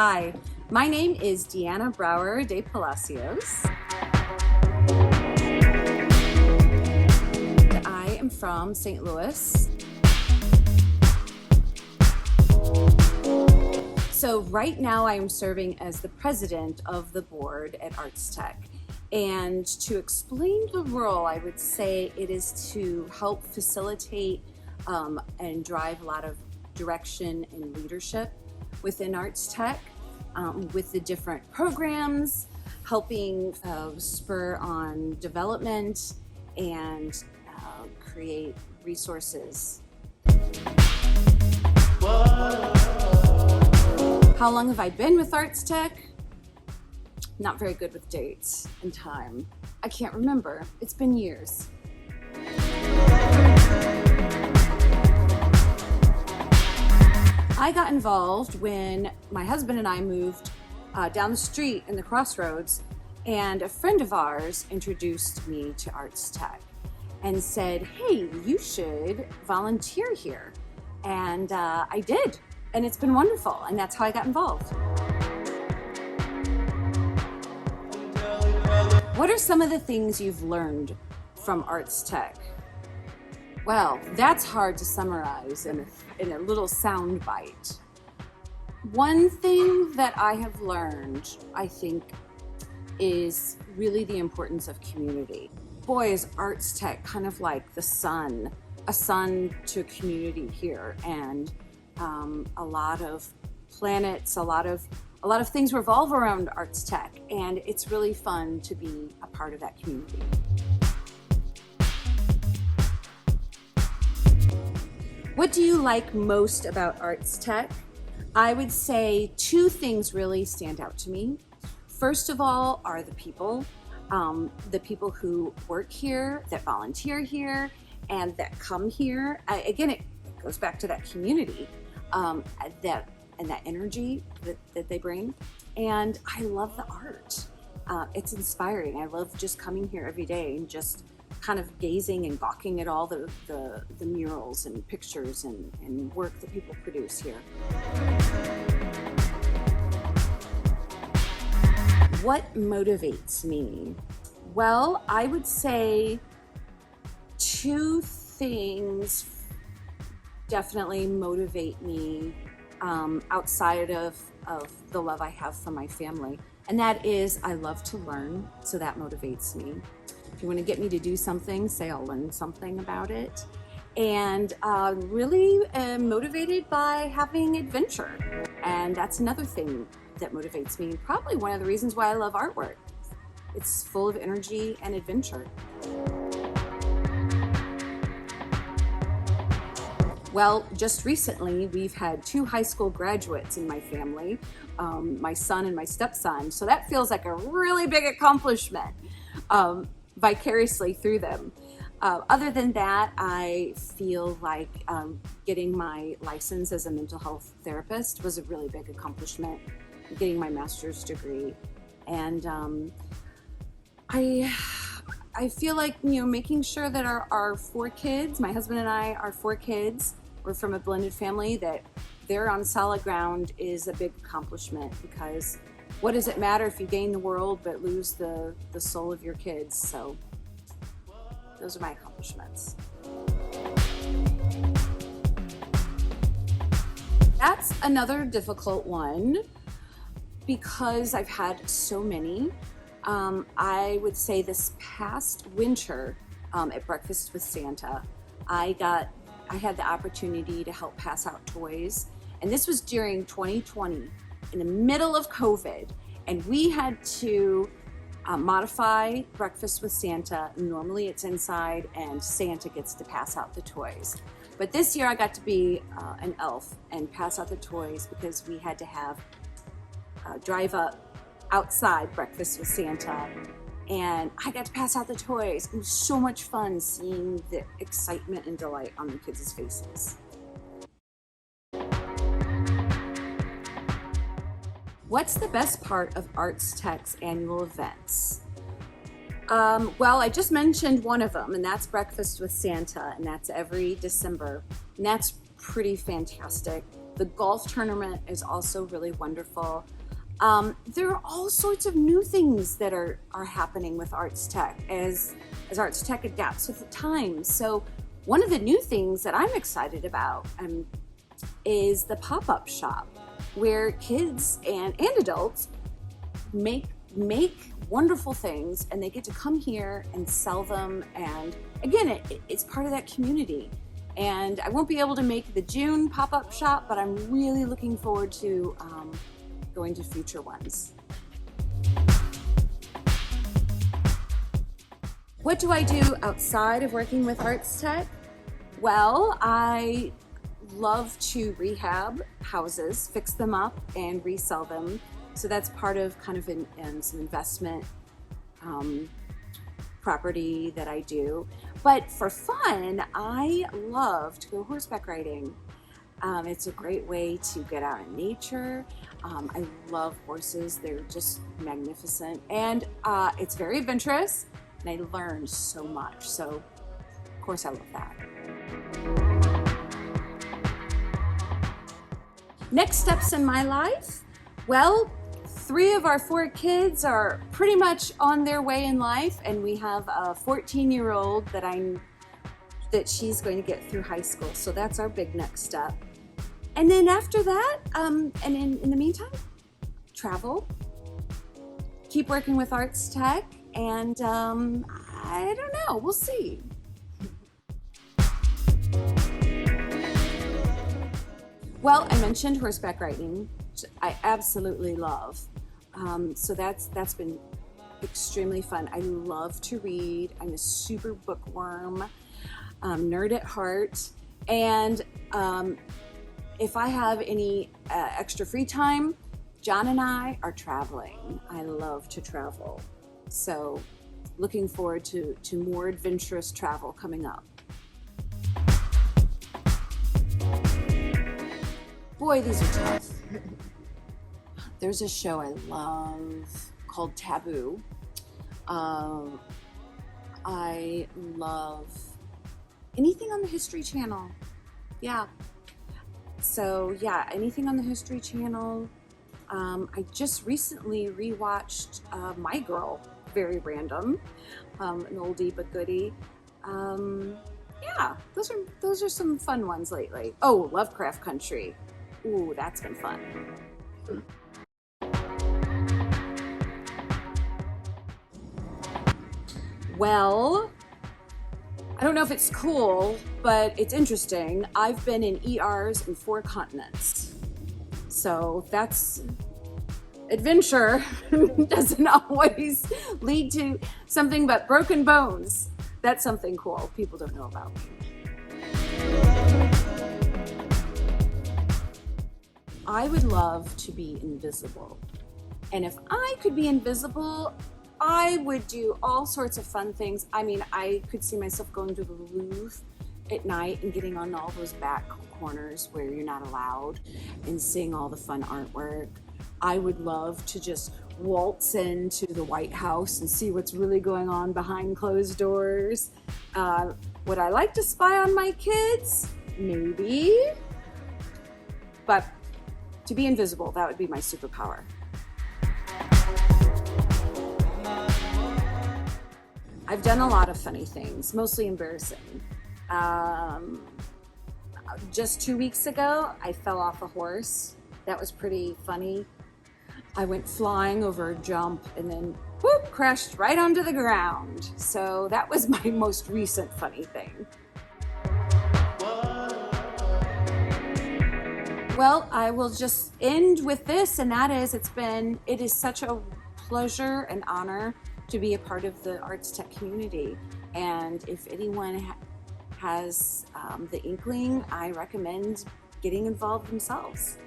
Hi, my name is Deanna Brauer de Palacios. I am from St. Louis. So right now I am serving as the president of the board at ArtsTech. And to explain the role, I would say it is to help facilitate and drive a lot of direction and leadership within ArtsTech with the different programs, helping spur on development and create resources. How long have I been with ArtsTech? Not very good with dates and time. I can't remember. It's been years. I got involved when my husband and I moved down the street in the crossroads, and a friend of ours introduced me to ArtsTech and said, hey, you should volunteer here. And I did, and it's been wonderful, and that's how I got involved. What are some of the things you've learned from ArtsTech? Well, that's hard to summarize in a little sound bite. One thing that I have learned, I think, is really the importance of community. Boy, is ArtsTech kind of like the sun, a sun to a community here, and a lot of planets, a lot of things revolve around ArtsTech, and it's really fun to be a part of that community. What do you like most about ArtsTech? I would say two things really stand out to me. First of all are the people who work here, that volunteer here, and that come here. Again, it goes back to that community, and that energy that they bring. And I love the art. It's inspiring. I love just coming here every day and just kind of gazing and gawking at all the murals and pictures and work that people produce here. What motivates me? Well, I would say two things definitely motivate me outside of the love I have for my family. And that is, I love to learn, so that motivates me. If you want to get me to do something, say I'll learn something about it. And really motivated by having adventure. And that's another thing that motivates me. Probably one of the reasons why I love artwork. It's full of energy and adventure. Well, just recently, we've had 2 high school graduates in my family, my son and my stepson. So that feels like a really big accomplishment. Vicariously through them. Other than that, I feel like getting my license as a mental health therapist was a really big accomplishment, getting my master's degree. And I feel like, making sure that our 4 kids, my husband and I, our 4 kids, we're from a blended family, that they're on solid ground is a big accomplishment, because what does it matter if you gain the world but lose the soul of your kids? So those are my accomplishments. That's another difficult one because I've had so many. I would say this past winter at Breakfast with Santa, I had the opportunity to help pass out toys. And this was during 2020. In the middle of COVID, and we had to modify Breakfast with Santa. Normally it's inside and Santa gets to pass out the toys. But this year I got to be an elf and pass out the toys because we had to have drive up outside Breakfast with Santa, and I got to pass out the toys. It was so much fun seeing the excitement and delight on the kids' faces. What's the best part of ArtsTech's annual events? Well, I just mentioned one of them, and that's Breakfast with Santa, and that's every December. And that's pretty fantastic. The golf tournament is also really wonderful. There are all sorts of new things that are happening with ArtsTech as ArtsTech adapts with the times. So one of the new things that I'm excited about is the pop-up shop, where kids and adults make wonderful things, and they get to come here and sell them. And again, it's part of that community. And I won't be able to make the June pop-up shop, but I'm really looking forward to going to future ones. What do I do outside of working with ArtsTech? Well, I love to rehab houses, fix them up and resell them. So that's part of kind of some investment property that I do. But for fun, I love to go horseback riding. It's a great way to get out in nature. I love horses. They're just magnificent. And it's very adventurous, and I learn so much. So, of course, I love that. Next steps in my life? Well, 3 of our 4 kids are pretty much on their way in life, and we have a 14-year-old that she's going to get through high school. So that's our big next step. And then after that, and in the meantime, travel, keep working with ArtsTech, and I don't know, we'll see. Well, I mentioned horseback riding, which I absolutely love. So that's been extremely fun. I love to read. I'm a super bookworm, nerd at heart, and if I have any extra free time, John and I are traveling. I love to travel. So looking forward to more adventurous travel coming up. Boy, these are tough. There's a show I love called Taboo. I love anything on the History Channel. Yeah. So yeah, anything on the History Channel. I just recently rewatched My Girl, very random, an oldie but goodie. Yeah, those are some fun ones lately. Oh, Lovecraft Country. Ooh, that's been fun. Well, I don't know if it's cool, but it's interesting. I've been in ERs in 4 continents. So that's adventure. Doesn't always lead to something but broken bones. That's something cool people don't know about. I would love to be invisible. And if I could be invisible, I would do all sorts of fun things. I mean, I could see myself going to the Louvre at night and getting on all those back corners where you're not allowed and seeing all the fun artwork. I would love to just waltz into the White House and see what's really going on behind closed doors. Would I like to spy on my kids? Maybe. But to be invisible, that would be my superpower. I've done a lot of funny things, mostly embarrassing. Just 2 weeks ago, I fell off a horse. That was pretty funny. I went flying over a jump and then whoop, crashed right onto the ground. So that was my most recent funny thing. Well, I will just end with this, and that is, it is such a pleasure and honor to be a part of the ArtsTech community. And if anyone has the inkling, I recommend getting involved themselves.